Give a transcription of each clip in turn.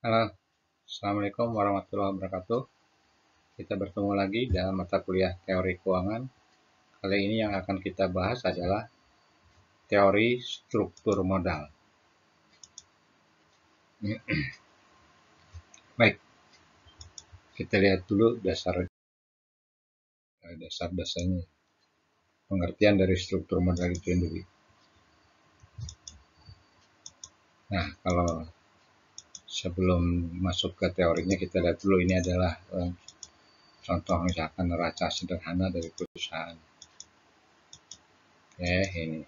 Halo, Assalamualaikum warahmatullahi wabarakatuh. Kita bertemu lagi dalam mata kuliah teori keuangan. Kali ini yang akan kita bahas adalah teori struktur modal. Baik, kita lihat dulu dasar-dasarnya, pengertian dari struktur modal itu sendiri. Nah, kalau sebelum masuk ke teorinya, kita lihat dulu ini adalah contoh misalkan neraca sederhana dari perusahaan. Oke, ini.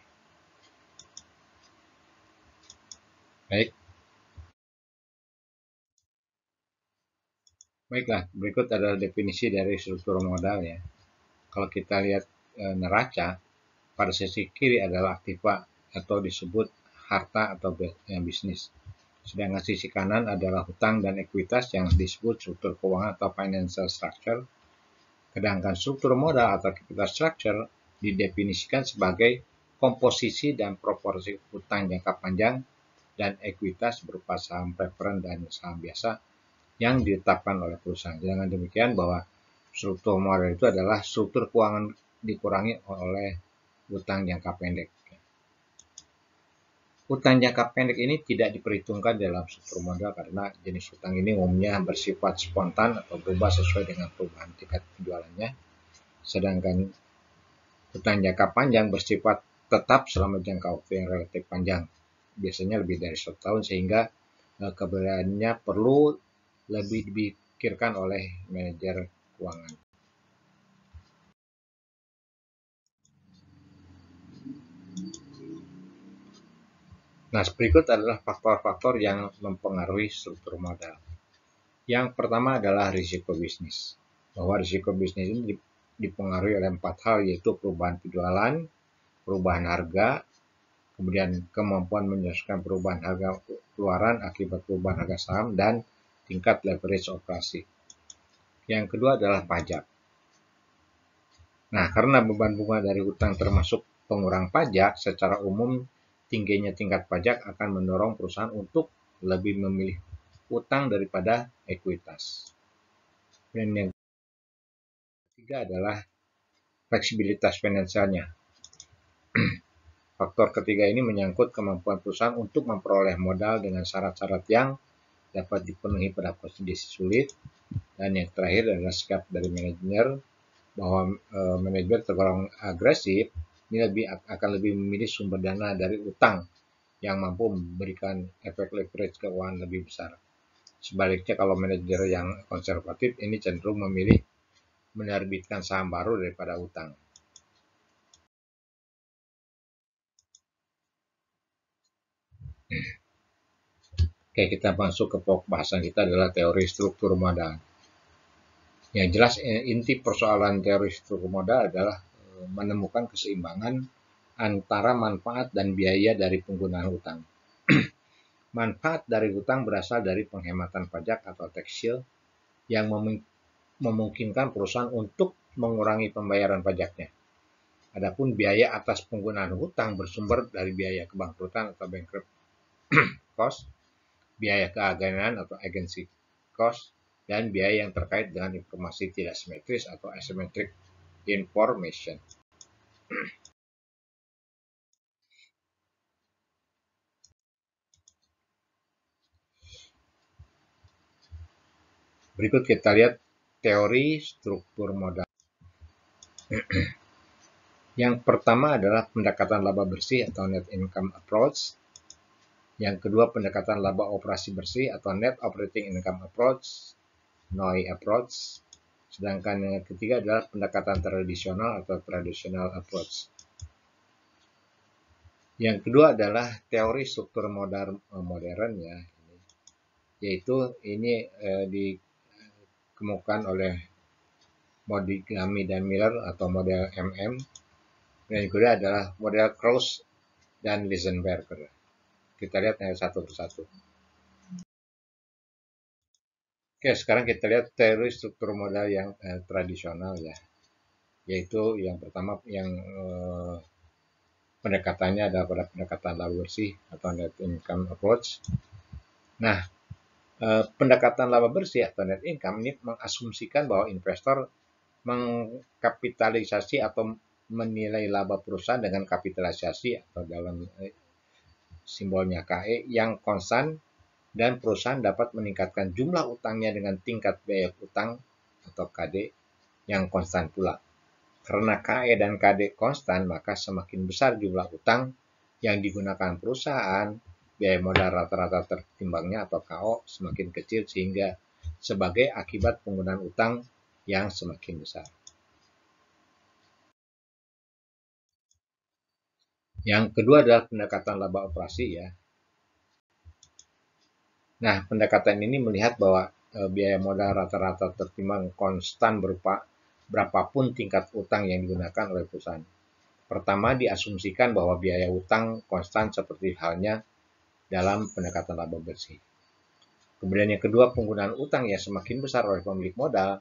Baik. Baiklah, berikut adalah definisi dari struktur modal ya. Kalau kita lihat neraca, pada sisi kiri adalah aktiva atau disebut harta atau bisnis. Sedangkan sisi kanan adalah hutang dan ekuitas yang disebut struktur keuangan atau financial structure. Sedangkan struktur modal atau capital structure didefinisikan sebagai komposisi dan proporsi hutang jangka panjang dan ekuitas berupa saham preferen dan saham biasa yang ditetapkan oleh perusahaan. Dengan demikian bahwa struktur modal itu adalah struktur keuangan dikurangi oleh hutang jangka pendek. Hutang jangka pendek ini tidak diperhitungkan dalam struktur modal karena jenis hutang ini umumnya bersifat spontan atau berubah sesuai dengan perubahan tingkat penjualannya. Sedangkan hutang jangka panjang bersifat tetap selama jangka waktu yang relatif panjang, biasanya lebih dari 1 tahun, sehingga keberadaannya perlu lebih dipikirkan oleh manajer keuangan. Nah, berikut adalah faktor-faktor yang mempengaruhi struktur modal. Yang pertama adalah risiko bisnis. Bahwa risiko bisnis ini dipengaruhi oleh 4 hal, yaitu perubahan penjualan, perubahan harga, kemudian kemampuan menyelesaikan perubahan harga keluaran akibat perubahan harga saham, dan tingkat leverage operasi. Yang kedua adalah pajak. Nah, karena beban bunga dari hutang termasuk pengurang pajak, secara umum tingginya tingkat pajak akan mendorong perusahaan untuk lebih memilih hutang daripada ekuitas. Dan yang ketiga adalah fleksibilitas finansialnya. Faktor ketiga ini menyangkut kemampuan perusahaan untuk memperoleh modal dengan syarat-syarat yang dapat dipenuhi pada kondisi sulit. Dan yang terakhir adalah sikap dari manajer, bahwa manajer tergolong agresif ini akan lebih memilih sumber dana dari utang yang mampu memberikan efek leverage keuangan lebih besar. Sebaliknya, kalau manajer yang konservatif ini cenderung memilih menerbitkan saham baru daripada utang. Oke, kita masuk ke pokok bahasan kita adalah teori struktur modal. Yang jelas inti persoalan teori struktur modal adalah menemukan keseimbangan antara manfaat dan biaya dari penggunaan hutang. Manfaat dari hutang berasal dari penghematan pajak atau tax shield yang memungkinkan perusahaan untuk mengurangi pembayaran pajaknya. Adapun biaya atas penggunaan hutang bersumber dari biaya kebangkrutan atau bankrupt cost, biaya keagenan atau agency cost, dan biaya yang terkait dengan informasi tidak simetris atau asymmetric information. Berikut kita lihat teori struktur modal. Yang pertama adalah pendekatan laba bersih atau net income approach. Yang kedua pendekatan laba operasi bersih atau net operating income approach, NOI approach. Sedangkan yang ketiga adalah pendekatan tradisional atau traditional approach. Yang kedua adalah teori struktur modern ya, yaitu ini dikemukakan oleh Modigami dan Miller atau model MM. Dan yang kedua adalah model Krauss dan Lisenberger. Kita lihat satu persatu. Oke, sekarang kita lihat teori struktur modal yang tradisional ya, yaitu yang pertama yang pendekatannya adalah pada pendekatan laba bersih atau net income approach. Nah, Pendekatan laba bersih atau net income ini mengasumsikan bahwa investor mengkapitalisasi atau menilai laba perusahaan dengan kapitalisasi atau dalam simbolnya KE yang konstan, dan perusahaan dapat meningkatkan jumlah utangnya dengan tingkat biaya utang atau KD yang konstan pula. Karena KE dan KD konstan, maka semakin besar jumlah utang yang digunakan perusahaan, biaya modal rata-rata tertimbangnya atau KO semakin kecil, sehingga sebagai akibat penggunaan utang yang semakin besar. Yang kedua adalah pendekatan laba operasi ya. Nah, pendekatan ini melihat bahwa biaya modal rata-rata tertimbang konstan berupa berapapun tingkat utang yang digunakan oleh perusahaan. Pertama, diasumsikan bahwa biaya utang konstan seperti halnya dalam pendekatan laba bersih. Kemudian yang kedua, penggunaan utang yang semakin besar oleh pemilik modal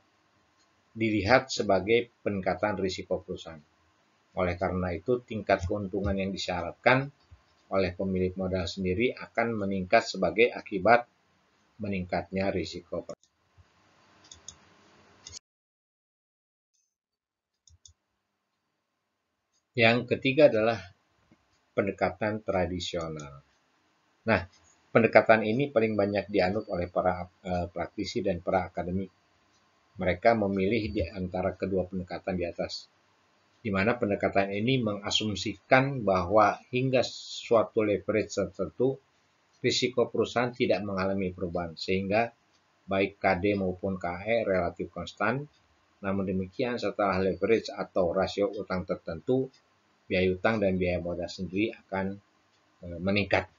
dilihat sebagai peningkatan risiko perusahaan. Oleh karena itu, tingkat keuntungan yang disyaratkan oleh pemilik modal sendiri akan meningkat sebagai akibat meningkatnya risiko. Yang ketiga adalah pendekatan tradisional. Nah, pendekatan ini paling banyak dianut oleh para praktisi dan para akademik. Mereka memilih di antara kedua pendekatan di atas, di mana pendekatan ini mengasumsikan bahwa hingga suatu leverage tertentu, risiko perusahaan tidak mengalami perubahan, sehingga baik KD maupun KE relatif konstan. Namun demikian, setelah leverage atau rasio utang tertentu, biaya utang dan biaya modal sendiri akan meningkat.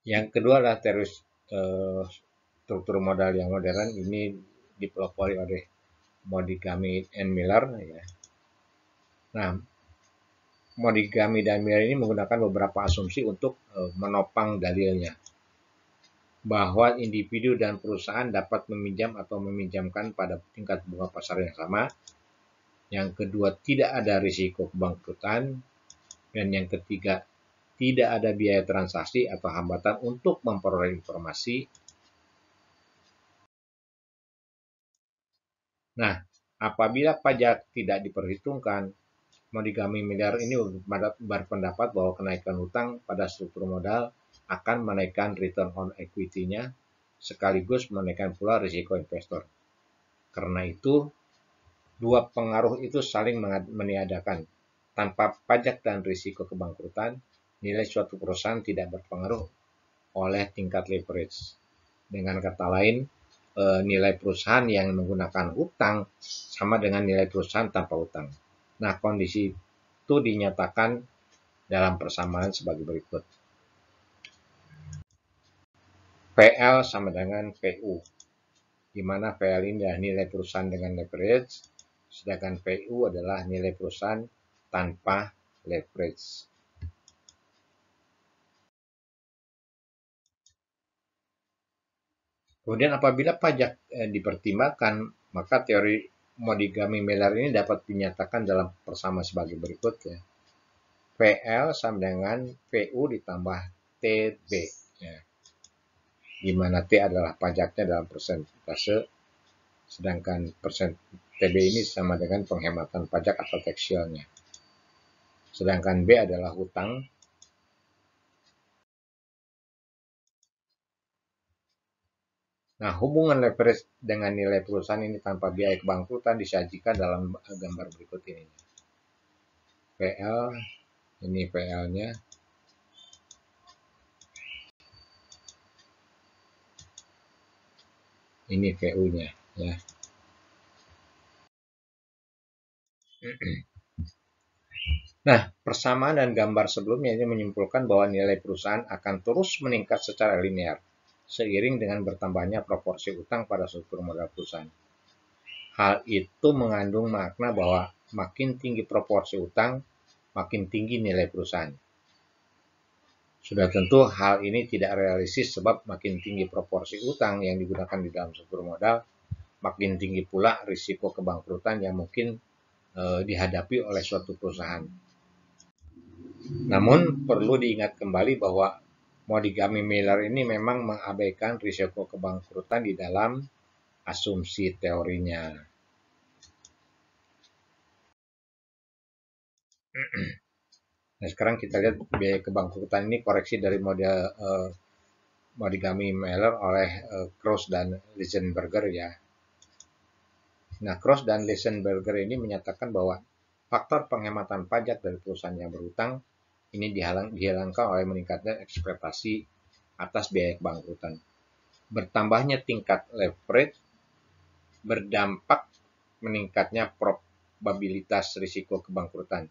Yang kedua adalah teori struktur modal yang modern. Ini dipelopori oleh Montigami and Miller ya. Nah, Montigami dan Miller ini menggunakan beberapa asumsi untuk menopang dalilnya, bahwa individu dan perusahaan dapat meminjam atau meminjamkan pada tingkat bunga pasar yang sama. Yang kedua, tidak ada risiko kebangkrutan. Dan yang ketiga, tidak ada biaya transaksi atau hambatan untuk memperoleh informasi. Nah, apabila pajak tidak diperhitungkan, Montigami Miller ini berpendapat bahwa kenaikan hutang pada struktur modal akan menaikkan return on equity-nya, sekaligus menaikkan pula risiko investor. Karena itu, dua pengaruh itu saling meniadakan. Tanpa pajak dan risiko kebangkrutan, nilai suatu perusahaan tidak berpengaruh oleh tingkat leverage. Dengan kata lain, nilai perusahaan yang menggunakan hutang sama dengan nilai perusahaan tanpa hutang. Nah, kondisi itu dinyatakan dalam persamaan sebagai berikut. PL sama dengan PU, di mana PL ini adalah nilai perusahaan dengan leverage, sedangkan PU adalah nilai perusahaan tanpa leverage. Kemudian apabila pajak dipertimbangkan, maka teori Montigami Miller ini dapat dinyatakan dalam persamaan sebagai berikut ya. PL sama dengan PU ditambah TB ya, di mana T adalah pajaknya dalam persentase, sedangkan persen TB ini sama dengan penghematan pajak atau tax shield-nya. Sedangkan B adalah hutang. Nah, hubungan leverage dengan nilai perusahaan ini tanpa biaya kebangkrutan disajikan dalam gambar berikut ini. PL, ini PL-nya. Ini VU-nya ya. Nah, persamaan dan gambar sebelumnya ini menyimpulkan bahwa nilai perusahaan akan terus meningkat secara linear seiring dengan bertambahnya proporsi utang pada struktur modal perusahaan. Hal itu mengandung makna bahwa makin tinggi proporsi utang, makin tinggi nilai perusahaan. Sudah tentu hal ini tidak realistis sebab makin tinggi proporsi utang yang digunakan di dalam struktur modal, makin tinggi pula risiko kebangkrutan yang mungkin dihadapi oleh suatu perusahaan. Namun perlu diingat kembali bahwa Montigny Miller ini memang mengabaikan risiko kebangkrutan di dalam asumsi teorinya. Nah, sekarang kita lihat biaya kebangkrutan ini koreksi dari model Montigny Miller oleh Krauss dan Lisenberger ya. Nah, Krauss dan Lisenberger ini menyatakan bahwa faktor penghematan pajak dari perusahaan yang berhutang ini dihilangkan oleh meningkatnya ekspektasi atas biaya kebangkrutan. Bertambahnya tingkat leverage berdampak meningkatnya probabilitas risiko kebangkrutan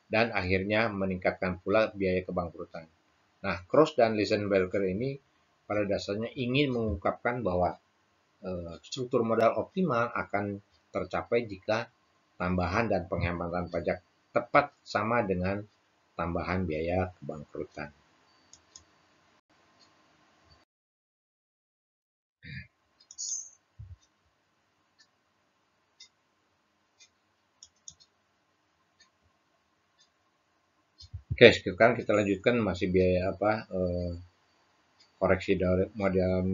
dan akhirnya meningkatkan pula biaya kebangkrutan. Nah, Krauss dan Lisenberger ini pada dasarnya ingin mengungkapkan bahwa struktur modal optimal akan tercapai jika tambahan dan penghematan pajak tepat sama dengan tambahan biaya kebangkrutan. Oke, sekarang kita lanjutkan masih biaya apa koreksi dari model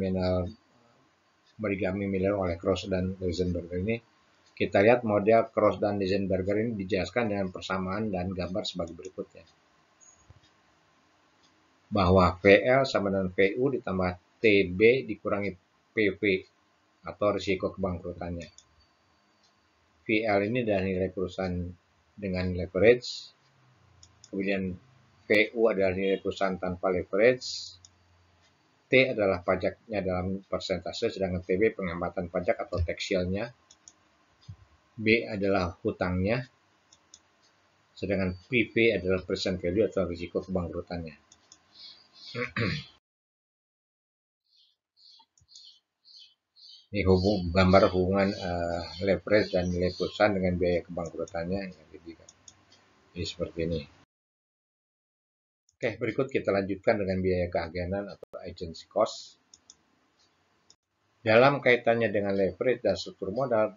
Montigny Miller oleh Krauss dan Lisenberger ini. Kita lihat model Krauss dan Lisenberger ini dijelaskan dengan persamaan dan gambar sebagai berikutnya. Bahwa VL sama dengan VU ditambah TB dikurangi PV atau risiko kebangkrutannya. VL ini adalah nilai perusahaan dengan leverage, kemudian VU adalah nilai perusahaan tanpa leverage, T adalah pajaknya dalam persentase, sedangkan TB penghematan pajak atau tax shield-nya, B adalah hutangnya, sedangkan PV adalah present value atau risiko kebangkrutannya. Ini gambar hubungan leverage dan nilai perusahaan dengan biaya kebangkrutannya. Jadi seperti ini. Oke, berikut kita lanjutkan dengan biaya keagenan atau agency cost. Dalam kaitannya dengan leverage dan struktur modal,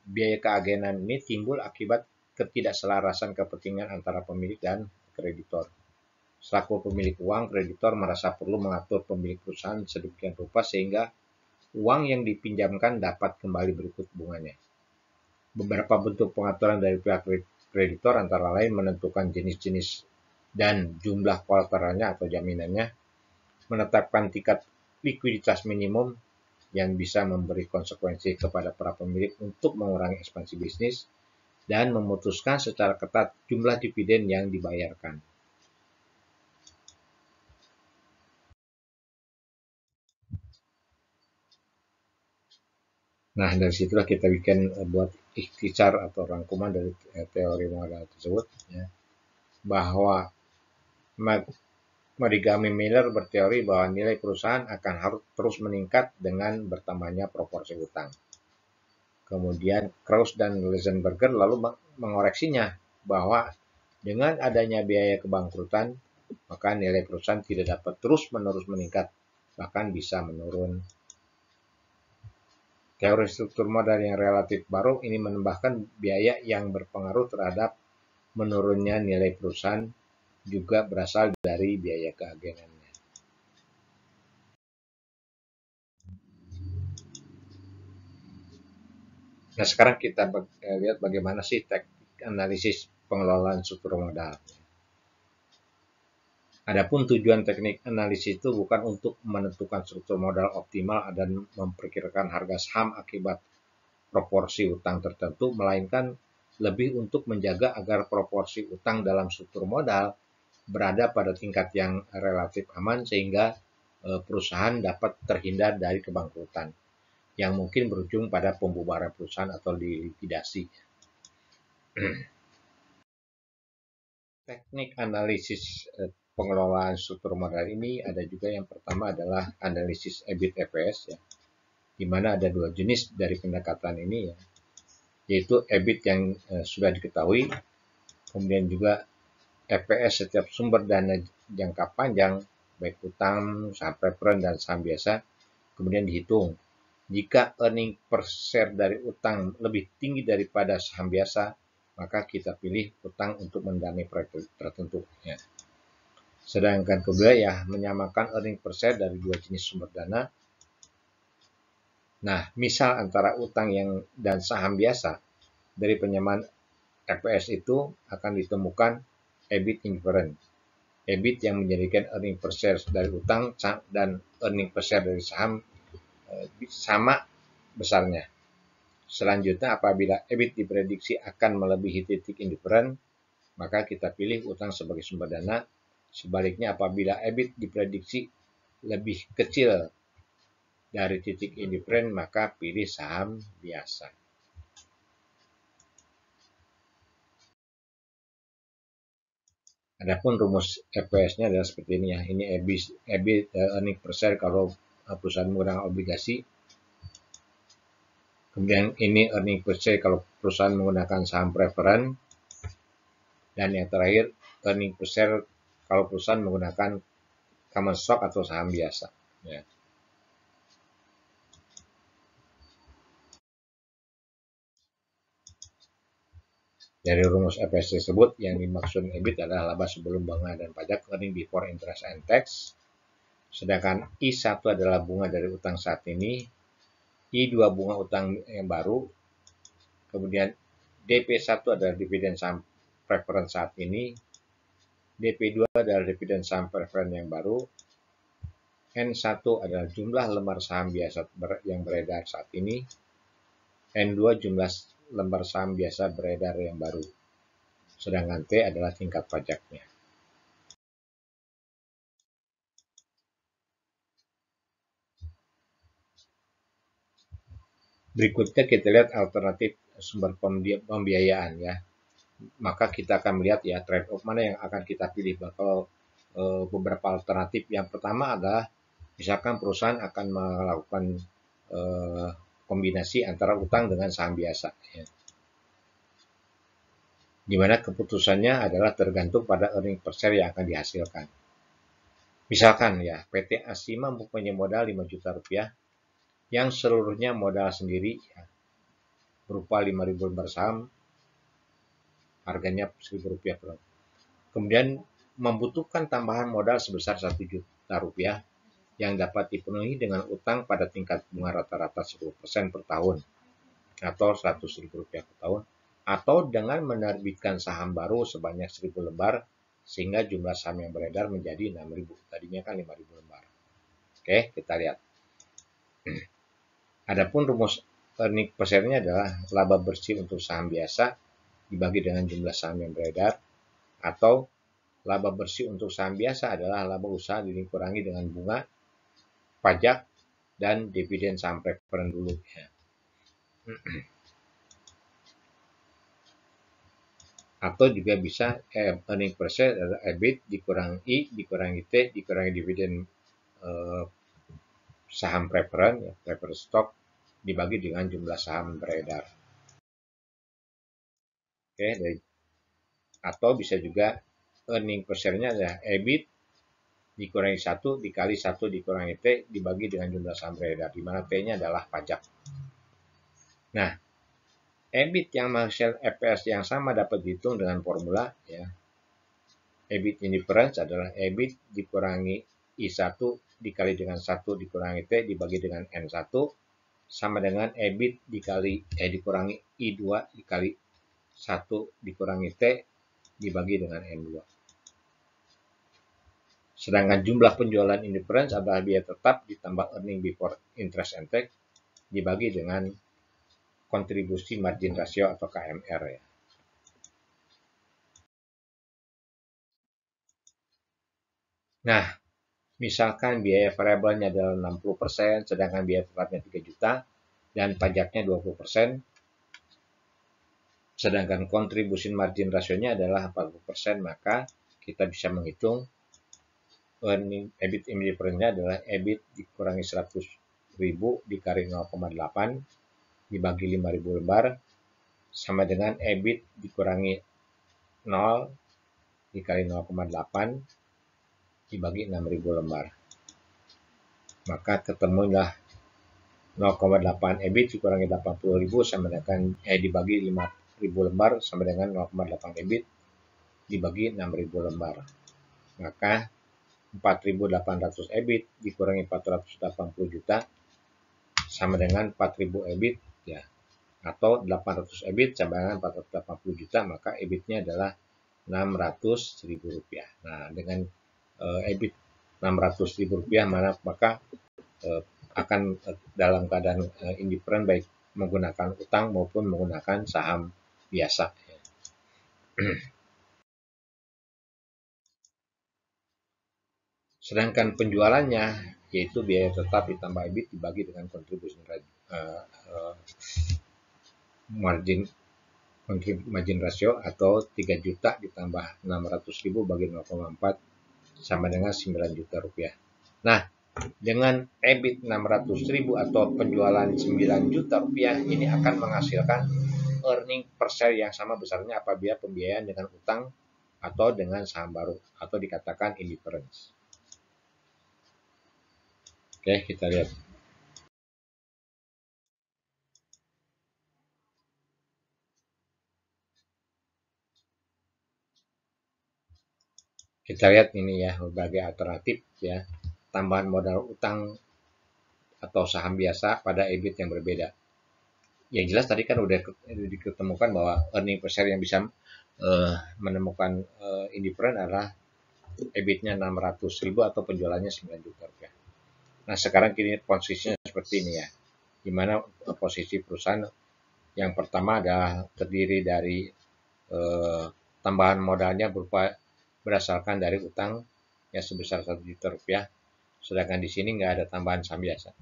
biaya keagenan ini timbul akibat ketidakselarasan kepentingan antara pemilik dan kreditor. Selaku pemilik uang, kreditor merasa perlu mengatur pemilik perusahaan sedemikian rupa sehingga uang yang dipinjamkan dapat kembali berikut bunganya. Beberapa bentuk pengaturan dari pihak kreditor antara lain menentukan jenis-jenis dan jumlah kolateralnya atau jaminannya, menetapkan tingkat likuiditas minimum yang bisa memberi konsekuensi kepada para pemilik untuk mengurangi ekspansi bisnis, dan memutuskan secara ketat jumlah dividen yang dibayarkan. Nah, dari situlah kita bikin buat ikhtisar atau rangkuman dari teori modal tersebut, ya, bahwa Montigny Miller berteori bahwa nilai perusahaan akan harus terus meningkat dengan bertambahnya proporsi utang. Kemudian Krauss dan Lisenberger lalu mengoreksinya bahwa dengan adanya biaya kebangkrutan, maka nilai perusahaan tidak dapat terus-menerus meningkat, bahkan bisa menurun. Teori struktur modal yang relatif baru ini menambahkan biaya yang berpengaruh terhadap menurunnya nilai perusahaan juga berasal dari biaya keagenannya. Nah, sekarang kita lihat bagaimana sih teknik analisis pengelolaan struktur modal. Adapun tujuan teknik analisis itu bukan untuk menentukan struktur modal optimal dan memperkirakan harga saham akibat proporsi utang tertentu, melainkan lebih untuk menjaga agar proporsi utang dalam struktur modal berada pada tingkat yang relatif aman sehingga perusahaan dapat terhindar dari kebangkrutan yang mungkin berujung pada pembubaran perusahaan atau dilikuidasi. Teknik analisis pengelolaan struktur modal ini ada juga yang pertama adalah analisis EBIT EPS, ya, di mana ada dua jenis dari pendekatan ini, ya, yaitu EBIT yang sudah diketahui, kemudian juga EPS setiap sumber dana jangka panjang, baik utang, saham preferred, dan saham biasa, kemudian dihitung. Jika earning per share dari utang lebih tinggi daripada saham biasa, maka kita pilih utang untuk mendanai proyek tertentu. Ya. Sedangkan kedua ya menyamakan earning per share dari dua jenis sumber dana. Nah, misal antara utang dan saham biasa dari penyamaan EPS itu akan ditemukan EBIT indifferent. EBIT yang menjadikan earning per share dari utang dan earning per share dari saham sama besarnya. Selanjutnya, apabila EBIT diprediksi akan melebihi titik indifferent, maka kita pilih utang sebagai sumber dana. Sebaliknya, apabila EBIT diprediksi lebih kecil dari titik indifferent, maka pilih saham biasa. Adapun rumus EPS-nya adalah seperti ini ya. Ini EBIT earning per share kalau perusahaan menggunakan obligasi. Kemudian ini earning per share kalau perusahaan menggunakan saham preferen. Dan yang terakhir earning per share kalau perusahaan menggunakan common stock atau saham biasa. Ya. Dari rumus EPS tersebut, yang dimaksud EBIT adalah laba sebelum bunga dan pajak, earning before interest and tax. Sedangkan I1 adalah bunga dari utang saat ini, I2 bunga utang yang baru, kemudian DP1 adalah dividen saham preferen saat ini, DP2 adalah dividen saham preferen yang baru, N1 adalah jumlah lembar saham biasa yang beredar saat ini, N2 jumlah lembar saham biasa beredar yang baru. Sedangkan T adalah tingkat pajaknya. Berikutnya kita lihat alternatif sumber pembiayaan ya. Maka kita akan melihat ya trade off mana yang akan kita pilih. Bakal beberapa alternatif. Yang pertama adalah misalkan perusahaan akan melakukan kombinasi antara utang dengan saham biasa. Ya. Di mana keputusannya adalah tergantung pada earning per share yang akan dihasilkan. Misalkan ya PT Asima mempunyai modal 5 juta rupiah yang seluruhnya modal sendiri ya, berupa 5.000 lembar saham, harganya Rp1.000 per. Kemudian membutuhkan tambahan modal sebesar 1 juta rupiah yang dapat dipenuhi dengan utang pada tingkat bunga rata-rata 10% per tahun atau Rp100.000 per tahun, atau dengan menerbitkan saham baru sebanyak 1.000 lembar sehingga jumlah saham yang beredar menjadi 6.000. Tadinya kan 5.000 lembar. Oke, kita lihat. Adapun rumus earning per share-nya adalah laba bersih untuk saham biasa dibagi dengan jumlah saham yang beredar, atau laba bersih untuk saham biasa adalah laba usaha dikurangi dengan bunga, pajak, dan dividen saham preferen dulu. Ya. Atau juga bisa earning per share adalah EBIT dikurangi I, dikurangi T, dikurangi dividen saham preferen, ya, preferred stock, dibagi dengan jumlah saham beredar. Oke, atau bisa juga earning per share-nya adalah EBIT dikurangi 1 dikali 1 dikurangi T dibagi dengan jumlah saham beredar, di mana T-nya adalah pajak. Nah, EBIT yang menghasilkan EPS yang sama dapat dihitung dengan formula ya. EBIT indifference adalah EBIT dikurangi I1 dikali dengan 1 dikurangi T dibagi dengan N1 sama dengan EBIT dikurangi I2 dikali 1 dikurangi T dibagi dengan N2. Sedangkan jumlah penjualan indifference adalah biaya tetap ditambah earning before interest and tax dibagi dengan kontribusi margin ratio atau KMR ya. Nah, misalkan biaya variabelnya adalah 60%, sedangkan biaya tetapnya 3 juta dan pajaknya 20%, sedangkan kontribusi margin rasionya adalah 40%, maka kita bisa menghitung EBIT indifference-nya adalah EBIT dikurangi 100.000 dikali 0,8 dibagi 5.000 lembar sama dengan EBIT dikurangi 0 dikali 0,8 dibagi 6.000 lembar. Maka ketemulah 0,8 EBIT dikurangi 80.000 sama dengan dibagi lembar sama dengan 0,8 EBIT dibagi 6.000 lembar. Maka 4.800 EBIT dikurangi 480 juta sama dengan 4.000 EBIT ya, atau 800 EBIT sama dengan 480 juta, maka EBIT-nya adalah 600.000 rupiah. Nah, dengan EBIT 600.000 rupiah maka akan dalam keadaan indiferen baik menggunakan utang maupun menggunakan saham biasa. Sedangkan penjualannya yaitu biaya tetap ditambah EBIT dibagi dengan kontribusi margin ratio atau 3 juta ditambah 600.000 bagi 0,4 sama dengan 9 juta rupiah. Nah, dengan EBIT 600.000 atau penjualan 9 juta rupiah ini akan menghasilkan earning per share yang sama besarnya apabila pembiayaan dengan utang atau dengan saham baru atau dikatakan indifference. Oke, kita lihat. Kita lihat ini ya, berbagai alternatif ya, tambahan modal utang atau saham biasa pada EBIT yang berbeda. Yang jelas tadi kan udah diketemukan bahwa earning per share yang bisa menemukan indifferent adalah EBIT-nya 600.000 atau penjualannya 9 juta rupiah. Nah, sekarang kini posisinya seperti ini ya, dimana posisi perusahaan yang pertama adalah terdiri dari tambahan modalnya berupa berdasarkan dari utang yang sebesar 1 juta rupiah, sedangkan di sini nggak ada tambahan saham biasa.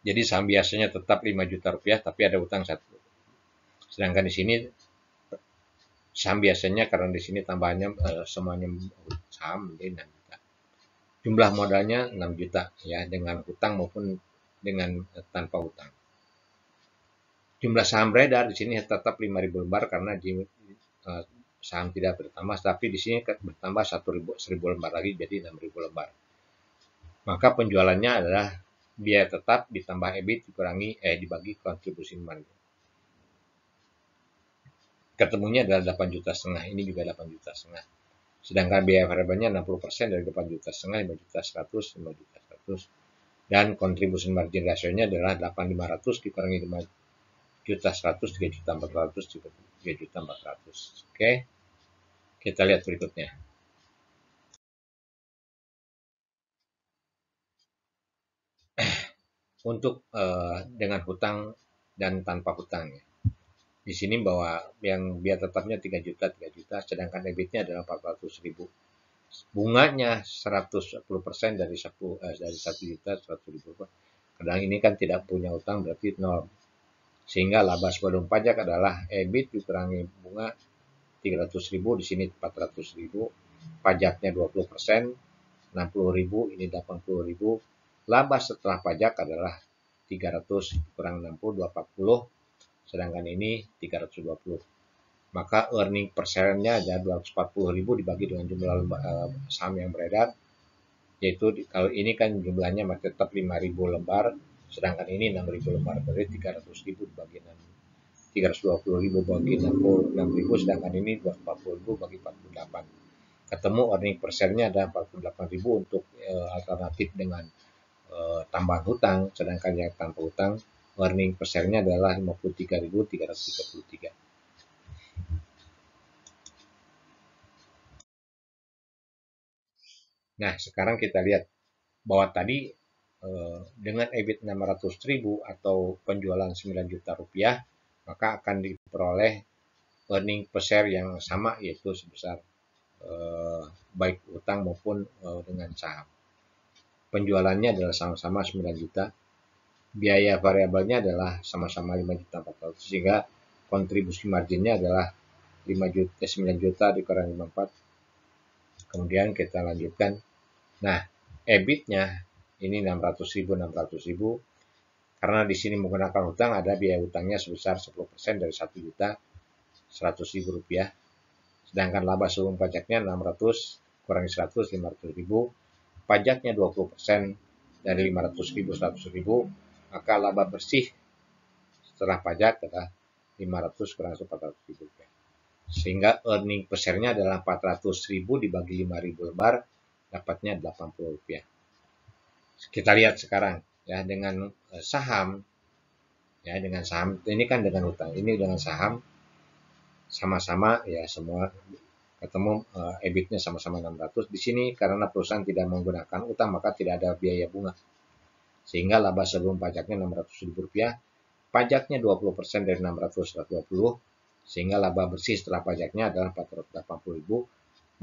Jadi saham biasanya tetap 5 juta rupiah tapi ada utang 1. Sedangkan di sini saham biasanya karena di sini tambahannya semuanya saham menjadi 6 juta. Jumlah modalnya 6 juta ya, dengan utang maupun dengan tanpa utang. Jumlah saham beredar di sini tetap 5.000 lembar karena saham tidak bertambah, tapi di sini bertambah 1.000 lembar lagi jadi 6.000 lembar. Maka penjualannya adalah biaya tetap ditambah EBIT dibagi kontribusi margin. Ketemunya adalah 8,5 juta, ini juga 8,5 juta. Sedangkan biaya variabelnya 60% dari 8,5 juta, 5.100.000, 5 juta 100. Dan kontribusi margin rasionya adalah 8.500 dikurangi 5 juta 100, 3 juta 400, 3 juta 400. Oke, kita lihat berikutnya. Untuk dengan hutang dan tanpa hutang ya. Di sini bahwa yang biaya tetapnya 3 juta, sedangkan EBIT-nya adalah 400.000. Bunganya 110% dari 1 juta 100.000 rupiah. Kadang ini kan tidak punya utang berarti 0. Sehingga laba sebelum pajak adalah EBIT dikurangi bunga 300.000, di sini 400.000, pajaknya 20%, 60.000, ini 80.000. Laba setelah pajak adalah 300 kurang 60, 240, sedangkan ini 320. Maka earning per share-nya ada 240.000 dibagi dengan jumlah saham yang beredar, yaitu kalau ini kan jumlahnya masih tetap 5.000 lembar, sedangkan ini 6.000 lembar, berarti 300.000 dibagi 6, 320.000 bagi 6.000, sedangkan ini 240.000 bagi 48. Ketemu earning per share-nya ada 48.000 untuk alternatif dengan tambahan hutang, sedangkan yang tanpa hutang earning per share-nya adalah 53.333. Nah, sekarang kita lihat bahwa tadi dengan EBIT 600.000 atau penjualan 9 juta rupiah, maka akan diperoleh earning per share yang sama, yaitu sebesar baik utang maupun dengan saham. Penjualannya adalah sama-sama 9 juta, biaya variabelnya adalah sama-sama 5 juta 400, sehingga kontribusi marginnya adalah 9 juta dikurangi 54. Kemudian kita lanjutkan. Nah, EBIT-nya ini 600.000, karena di sini menggunakan hutang, ada biaya hutangnya sebesar 10% dari 1 juta 100.000 rupiah. Sedangkan laba sebelum pajaknya 600 kurangi 100, 500.000. Pajaknya 20% dari 500.000, 100.000. Maka laba bersih setelah pajak adalah 500 kurang 400 ribu rupiah. Sehingga earning per share-nya adalah 400 ribu dibagi 5.000 lembar, dapatnya 80 rupiah. Kita lihat sekarang ya dengan saham, ya dengan saham ini kan dengan utang, ini dengan saham sama-sama ya semua ketemu EBIT-nya sama-sama 600. Di sini karena perusahaan tidak menggunakan utang maka tidak ada biaya bunga. Sehingga laba sebelum pajaknya 600 ribu rupiah, pajaknya 20% dari 600 120, sehingga laba bersih setelah pajaknya adalah 480 ribu.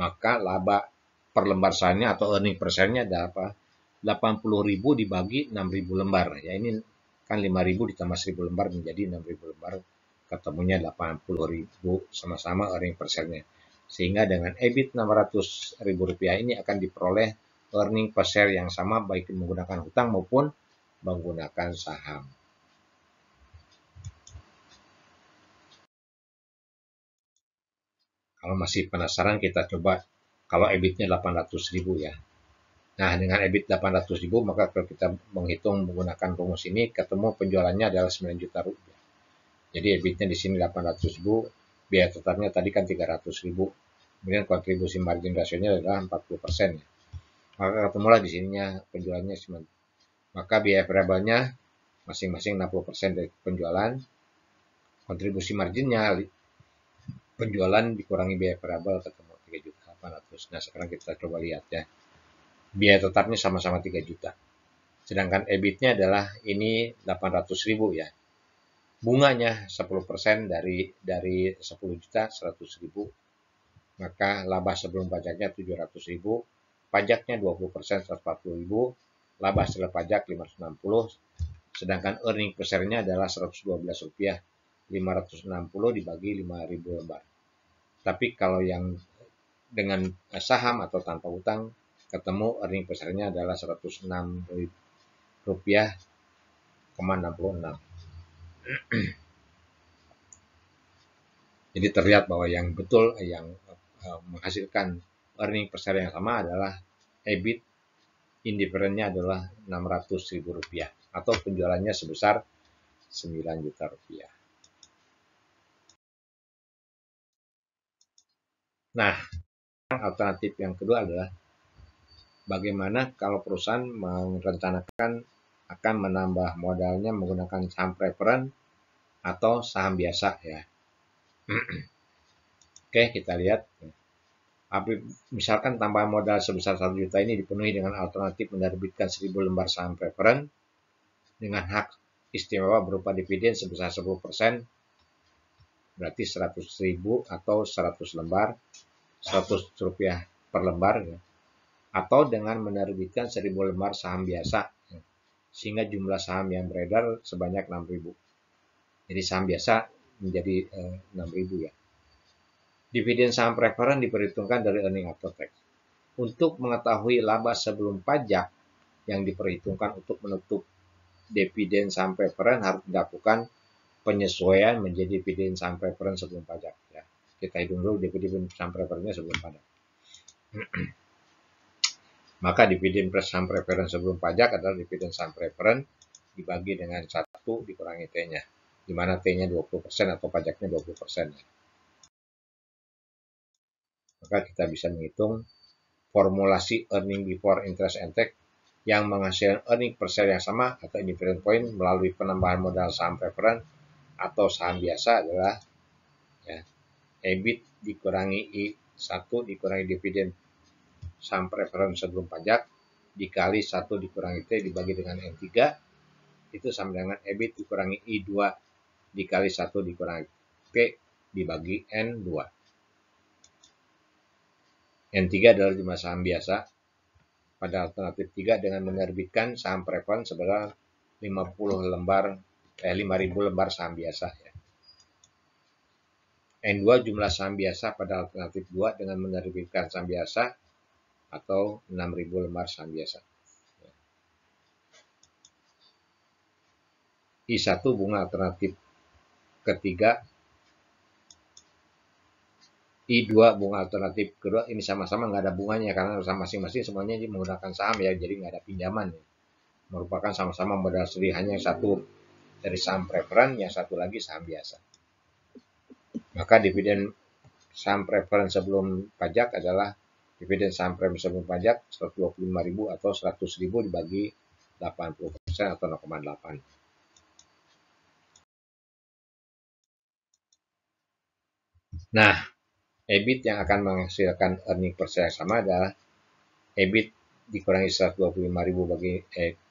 Maka laba per lembar sahamnya atau earning per share-nya adalah 80 ribu dibagi 6.000 lembar. Ya ini kan 5.000 ditambah 1.000 lembar menjadi 6.000 lembar. Ketemunya 80 ribu sama-sama earning per share-nya. Sehingga dengan EBIT 600 ribu rupiah ini akan diperoleh earning per share yang sama baik menggunakan hutang maupun menggunakan saham. Kalau masih penasaran kita coba kalau EBIT-nya 800 ribu ya. Nah dengan EBIT 800 ribu maka kalau kita menghitung menggunakan rumus ini ketemu penjualannya adalah 9 juta rupiah. Jadi EBIT-nya di sini 800 ribu, biaya tetapnya tadi kan 300 ribu. Kemudian kontribusi margin rasionya adalah 40% ya. Maka ketemulah di sininya penjualannya 9. Maka biaya variabelnya masing-masing 60% dari penjualan. Kontribusi marginnya penjualan dikurangi biaya variabel ketemu 3.800.000. Nah, sekarang kita coba lihat ya. Biaya tetapnya sama-sama 3 juta. Sedangkan EBIT-nya adalah ini 800 ribu ya. Bunganya 10% dari 10 juta 100 ribu. Maka laba sebelum pajaknya 700 ribu. Pajaknya 20% 140 ribu. Laba setelah pajak 560. Sedangkan earning per share-nya adalah 112 rupiah. 560 dibagi 5.000 lembar. Tapi kalau yang dengan saham atau tanpa utang ketemu earning per share-nya adalah 106 rupiah, 66. Jadi terlihat bahwa yang betul yang menghasilkan earning per share yang sama adalah EBIT indifferentnya adalah 600 ribu rupiah atau penjualannya sebesar 9 juta rupiah. Nah, alternatif yang kedua adalah bagaimana kalau perusahaan merencanakan akan menambah modalnya menggunakan saham preferen atau saham biasa ya. Oke, kita lihat. Misalkan tambahan modal sebesar 1 juta ini dipenuhi dengan alternatif menerbitkan 1.000 lembar saham preferen dengan hak istimewa berupa dividen sebesar 10%, berarti 100.000 atau 100 lembar, 100 rupiah per lembar ya. Atau dengan menerbitkan 1.000 lembar saham biasa ya. Sehingga jumlah saham yang beredar sebanyak 6.000. Jadi saham biasa menjadi 6.000 ya. Dividen saham preferen diperhitungkan dari earning after tax. Untuk mengetahui laba sebelum pajak yang diperhitungkan untuk menutup dividen saham preferen harus dilakukan penyesuaian menjadi dividen saham preferen sebelum pajak. Ya. Kita hitung dulu dividen saham preferennya sebelum pajak. Maka dividen saham preferen sebelum pajak adalah dividen saham preferen dibagi dengan 1 dikurangi T-nya. Di mana T-nya 20% atau pajaknya 20%. Ya. Maka kita bisa menghitung formulasi earning before interest and tax yang menghasilkan earning per share yang sama atau indifferent point melalui penambahan modal saham preferen atau saham biasa adalah ya, EBIT dikurangi I1 dikurangi dividen saham preferen sebelum pajak dikali 1 dikurangi T dibagi dengan N3 itu sama dengan EBIT dikurangi I2 dikali 1 dikurangi T dibagi N2. N3 adalah jumlah saham biasa pada alternatif 3 dengan menerbitkan saham preferen sebesar 5.000 lembar saham biasa ya. N2 jumlah saham biasa pada alternatif 2 dengan menerbitkan saham biasa atau 6.000 lembar saham biasa. I1 bunga alternatif ketiga, I2 bunga alternatif kedua ini sama-sama nggak ada bunganya karena masing-masing semuanya ini menggunakan saham ya, jadi nggak ada pinjaman ya. Merupakan sama-sama modal sendiri, hanya yang satu dari saham preferen, yang satu lagi saham biasa. Maka dividen saham preference sebelum pajak adalah dividen saham preference sebelum pajak 125.000 atau 100.000 dibagi 80% atau 0,8. Nah, EBIT yang akan menghasilkan earning per share yang sama adalah EBIT dikurangi 125.000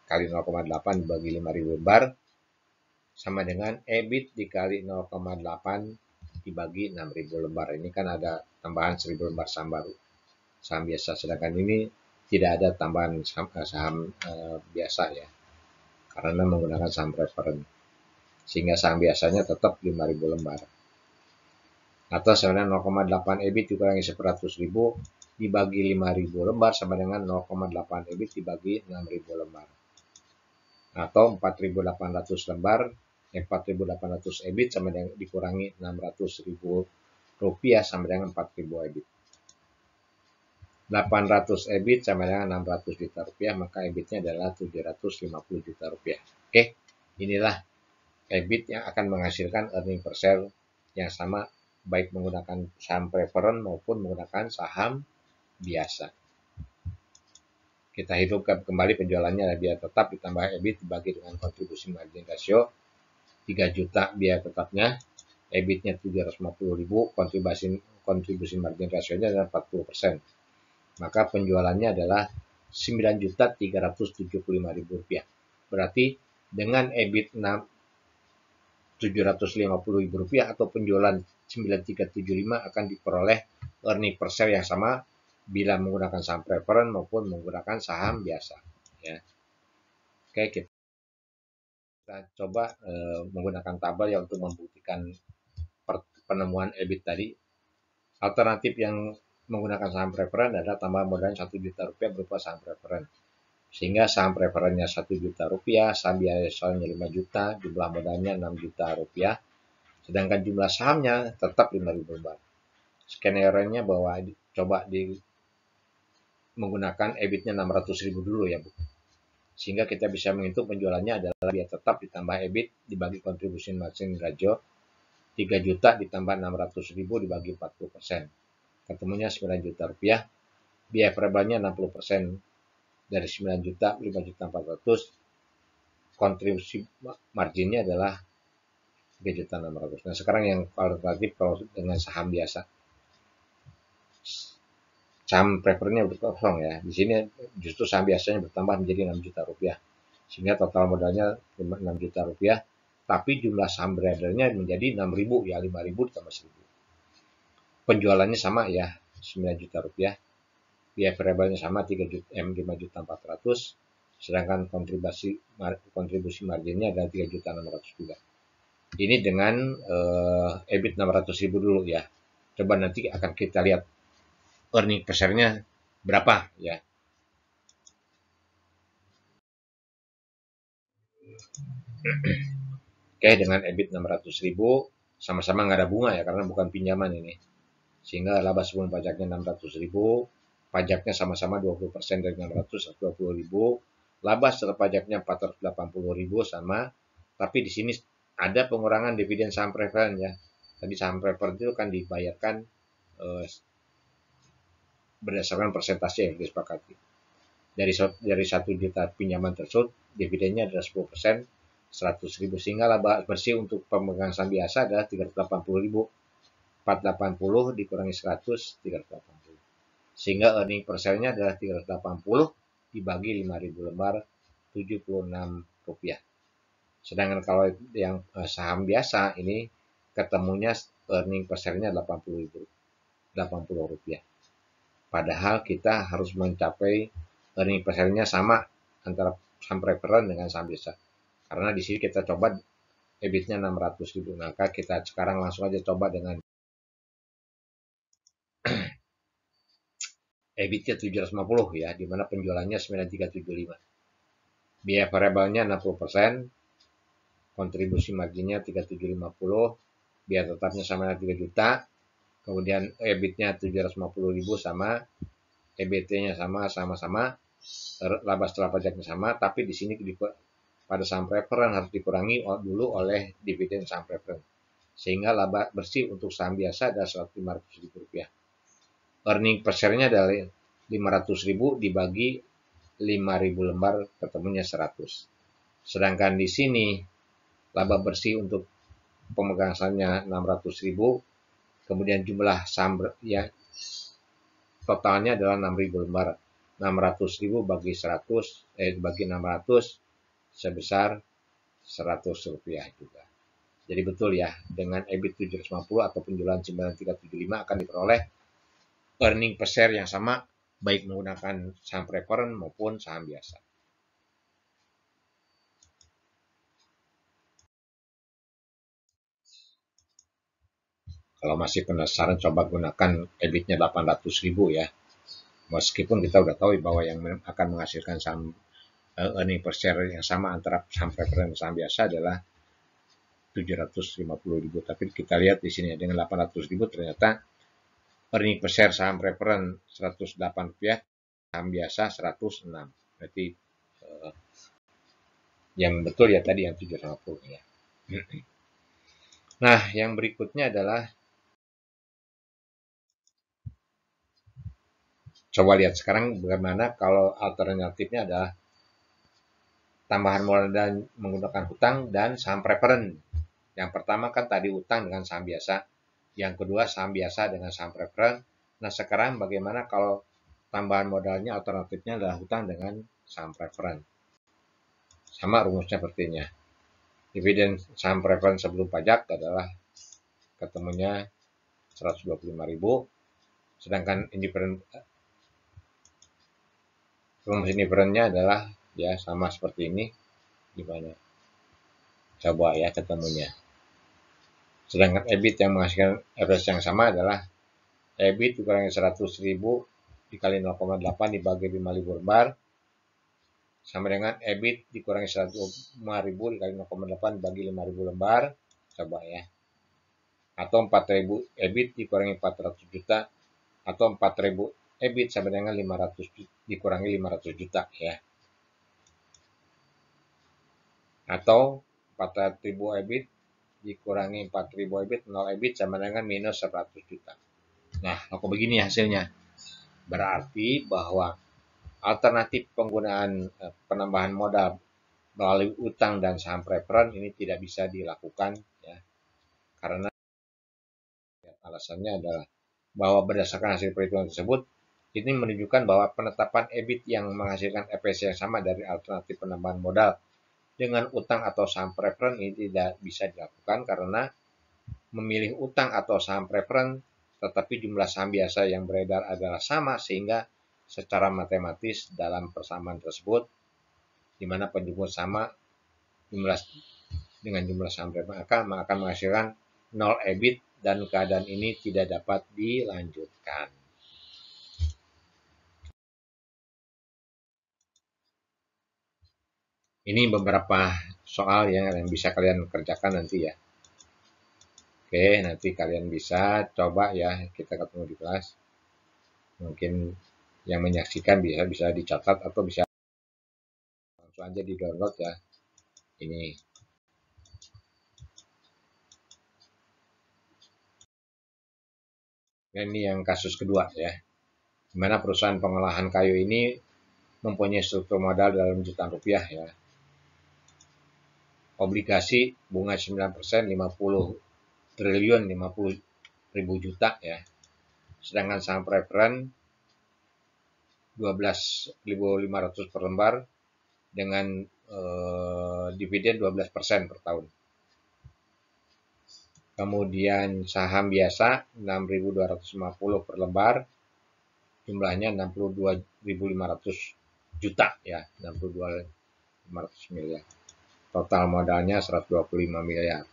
kali 0,8 dibagi 5.000 lembar sama dengan EBIT dikali 0,8 dibagi 6.000 lembar. Ini kan ada tambahan 1.000 lembar saham baru, saham biasa. Sedangkan ini tidak ada tambahan saham biasa ya, karena menggunakan saham preference. Sehingga saham biasanya tetap 5.000 lembar. Atau sebenarnya 0,8 EBIT dikurangi 100.000 dibagi 5.000 lembar sama dengan 0,8 EBIT dibagi 6.000 lembar. Atau 4.800 lembar, 4.800 EBIT sama dengan dikurangi 600.000 rupiah sama dengan 4.000 EBIT. 800 EBIT sama dengan 600 juta rupiah, maka EBIT-nya adalah 750 juta rupiah. Oke, inilah EBIT yang akan menghasilkan earning per share yang sama baik menggunakan saham preference maupun menggunakan saham biasa. Kita hidupkan kembali penjualannya biaya tetap ditambah EBIT dibagi dengan kontribusi margin ratio 3 juta biaya tetapnya, EBIT-nya 750.000, kontribusi margin ratio-nya adalah 40%. Maka penjualannya adalah 9.375.000 rupiah. Berarti dengan EBIT 750.000 rupiah atau penjualan 9375 akan diperoleh earning per share yang sama bila menggunakan saham preference maupun menggunakan saham biasa ya. Oke, kita coba menggunakan tabel ya untuk membuktikan penemuan EBIT tadi. Alternatif yang menggunakan saham preference adalah tambahan modalnya 1 juta rupiah berupa saham preference. Sehingga saham preferennya 1 juta rupiah, saham biasanya 5 juta, jumlah modalnya 6 juta rupiah. Sedangkan jumlah sahamnya tetap 5.000 lembar. Skenario-nya bahwa coba menggunakan EBIT-nya 600.000 dulu ya, Bu. Sehingga kita bisa menghitung penjualannya adalah biaya tetap ditambah EBIT dibagi kontribusi margin ratio 3 juta ditambah 600.000 dibagi 40%. Ketemunya 9 juta rupiah. Biaya variabelnya 60% dari 9 juta, 5.400.000. Kontribusi marginnya adalah 3.600.000. Nah, sekarang yang alternatif kalau dengan saham biasa. Saham preferennya udah kosong ya. Di sini justru saham biasanya bertambah menjadi 6 juta rupiah. Sehingga total modalnya 6 juta rupiah. Tapi jumlah saham beredarnya menjadi 6.000 ya, 5.000 ditambah 1.000. Penjualannya sama ya, 9 juta rupiah. Biaya variabelnya sama 5.400.000. Sedangkan kontribusi marginnya adalah 3.600.000 juga. Ini dengan EBIT 600.000 dulu ya. Coba nanti akan kita lihat earning per share-nya berapa ya. Oke, dengan EBIT 600.000 sama-sama nggak ada bunga ya karena bukan pinjaman ini. Sehingga laba sebelum pajaknya 600.000, pajaknya sama-sama 20% dari 620.000, laba setelah pajaknya 480.000 sama, tapi di sini ada pengurangan dividen saham preference ya. Tadi saham preference itu kan dibayarkan berdasarkan persentase yang disepakati. Dari 1 juta pinjaman tersebut, dividennya adalah 10%, 100.000, sehingga laba bersih untuk pemegang saham biasa adalah 380.000. 480 dikurangi 100, 380. Sehingga earning per share-nya adalah 380 dibagi 5.000 lembar, 76 rupiah. Sedangkan kalau yang saham biasa ini ketemunya earning per share-nya 80 rupiah. Padahal kita harus mencapai earning per share-nya sama antara saham preference dengan saham biasa. Karena di sini kita coba EBIT-nya 600.000. Maka kita sekarang langsung aja coba dengan EBIT-nya 750 ya, di mana penjualannya 9.375. Biaya variabelnya 60%, kontribusi marginnya 3.750, biaya tetapnya sama dengan 3 juta, kemudian EBIT-nya 750.000 sama, EBT-nya sama-sama, laba setelah pajaknya sama, tapi di sini pada saham preference harus dikurangi dulu oleh dividen saham preference. sehingga laba bersih untuk saham biasa adalah Rp500.000. Earning per share-nya adalah Rp500.000 dibagi 5.000 lembar, ketemunya 100. Sedangkan di sini laba bersih untuk pemegang sahamnya 600.000, kemudian jumlah saham ya totalnya adalah 6.000 lembar. 600.000 bagi 100 bagi 600 sebesar Rp100 juga. Jadi betul ya, dengan EBIT 750 atau penjualan 9375 akan diperoleh earning per share yang sama baik menggunakan saham preference maupun saham biasa. Kalau masih penasaran, coba gunakan EBIT-nya 800.000 ya. Meskipun kita udah tahu bahwa yang akan menghasilkan saham earning per share yang sama antara saham preference dan saham biasa adalah 750.000. Tapi kita lihat di sini dengan 800.000 ternyata earning per share saham preference Rp108, saham biasa 106. Berarti yang betul ya tadi yang 750 ya. Nah, yang berikutnya adalah coba lihat sekarang bagaimana kalau alternatifnya adalah tambahan modal dan menggunakan hutang dan saham preference. Yang pertama kan tadi hutang dengan saham biasa. Yang kedua saham biasa dengan saham preference. Nah, sekarang bagaimana kalau tambahan modalnya alternatifnya adalah hutang dengan saham preference. Sama rumusnya sepertinya. Dividen saham preference sebelum pajak adalah ketemunya 125.000. Sedangkan rumus indifferentnya adalah ya sama seperti ini. Gimana? Coba ya ketemunya. Sedangkan EBIT yang menghasilkan average yang sama adalah EBIT dikurangi 100.000 dikali 0,8 dibagi 5.000 lembar sama dengan EBIT dikurangi 105.000 dikali 0,8 bagi 5.000 lembar. Coba ya. Atau 4.000 EBIT dikurangi 400 juta atau 4.000 EBIT sama dengan 500 dikurangi 500 juta ya. Atau 4.000 EBIT dikurangi 4.000 EBIT, 0 EBIT sama dengan minus 100 juta. Nah, kok begini hasilnya? Berarti bahwa alternatif penggunaan penambahan modal melalui utang dan saham preference ini tidak bisa dilakukan ya. Karena alasannya adalah bahwa berdasarkan hasil perhitungan tersebut ini menunjukkan bahwa penetapan EBIT yang menghasilkan EPS yang sama dari alternatif penambahan modal dengan utang atau saham preference ini tidak bisa dilakukan karena memilih utang atau saham preference tetapi jumlah saham biasa yang beredar adalah sama sehingga secara matematis dalam persamaan tersebut di mana penjumlah sama jumlah dengan jumlah saham preference akan menghasilkan 0 EBIT dan keadaan ini tidak dapat dilanjutkan. Ini beberapa soal yang bisa kalian kerjakan nanti ya. Oke, nanti kalian bisa coba ya, kita ketemu di kelas. Mungkin yang menyaksikan bisa dicatat atau bisa langsung aja di download ya. Ini. Dan ini yang kasus kedua ya. Di mana perusahaan pengolahan kayu ini mempunyai struktur modal dalam jutaan rupiah ya. Obligasi bunga 9%, 50 triliun 50.000 juta ya. Sedangkan saham preference 12.500 per lembar dengan dividen 12% per tahun. Kemudian saham biasa 6.250 per lembar, jumlahnya 62.500 juta ya, 62.500 miliar. Total modalnya 125 miliar.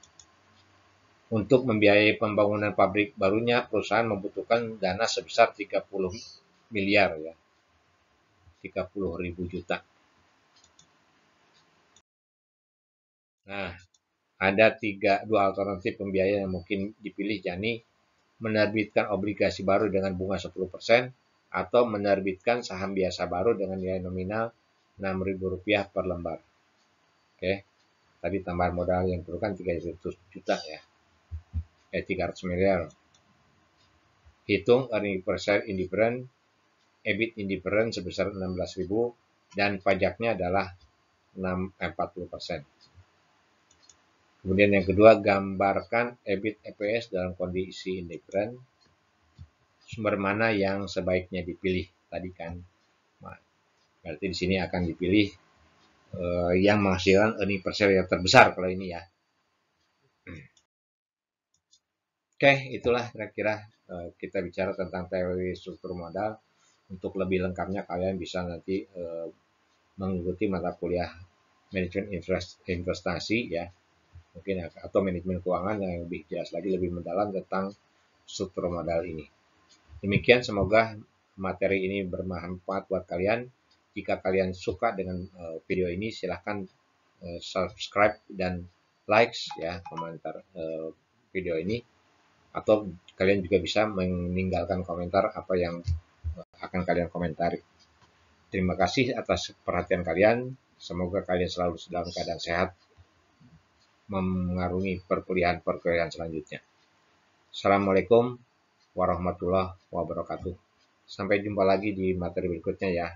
Untuk membiayai pembangunan pabrik barunya, perusahaan membutuhkan dana sebesar 30 miliar ya. 30.000 juta. Nah, ada dua alternatif pembiayaan yang mungkin dipilih, yakni menerbitkan obligasi baru dengan bunga 10% atau menerbitkan saham biasa baru dengan nilai nominal Rp6.000 per lembar. Oke, tadi tambahan modal yang diperlukan 300 juta ya. 300 miliar. Hitung earning per share indifferent, EBIT indifferent sebesar 16.000 dan pajaknya adalah 40%. Kemudian yang kedua, gambarkan EBIT EPS dalam kondisi indifferent. Sumber mana yang sebaiknya dipilih tadi kan? Berarti di sini akan dipilih yang menghasilkan earning per share yang terbesar kalau ini ya. Oke, itulah kira-kira kita bicara tentang teori struktur modal. Untuk lebih lengkapnya kalian bisa nanti mengikuti mata kuliah manajemen investasi ya, mungkin atau manajemen keuangan yang lebih jelas lagi, lebih mendalam tentang struktur modal ini. Demikian, semoga materi ini bermanfaat buat kalian. Jika kalian suka dengan video ini, silahkan subscribe dan likes ya, komentar video ini, atau kalian juga bisa meninggalkan komentar apa yang akan kalian komentari. Terima kasih atas perhatian kalian. Semoga kalian selalu dalam keadaan sehat mengarungi perkuliahan selanjutnya. Assalamualaikum warahmatullahi wabarakatuh. Sampai jumpa lagi di materi berikutnya ya.